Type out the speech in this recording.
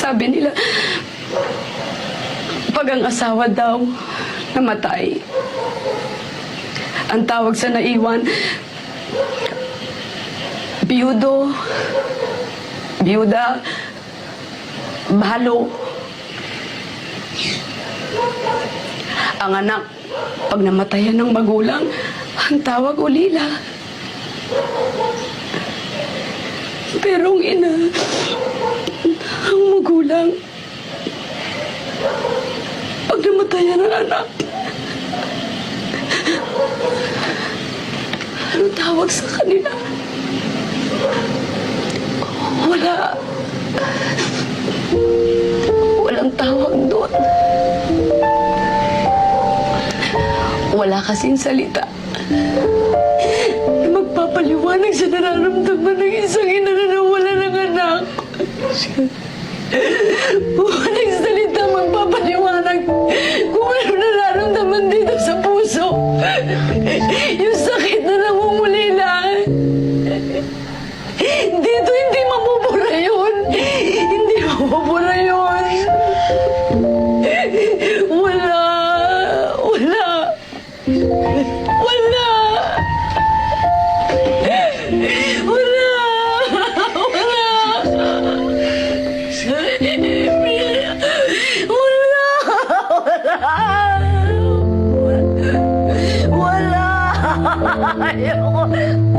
Sabi nila, pag ang asawa daw namatay, ang tawag sa naiwan, biyudo, biyuda, balo. Ang anak, pag namatayan ng magulang, ang tawag ulila. Pero ang ina, ang magulang, pag namatayan ng anak, ano tawag sa kanila? Wala. Walang tawag doon. Wala kasing salita na magpapaliwanag sa nararamdaman ng isang ina na nawala ng anak. Walang salita magpapaliwanag kung ano nararamdaman dito sa puso. Yung sakit na namumulila. Dito hindi mabubura yun. Hindi mabubura yun. Wala. Wala. Wala. Wala. Wala. Wala. Wala. Ayoko.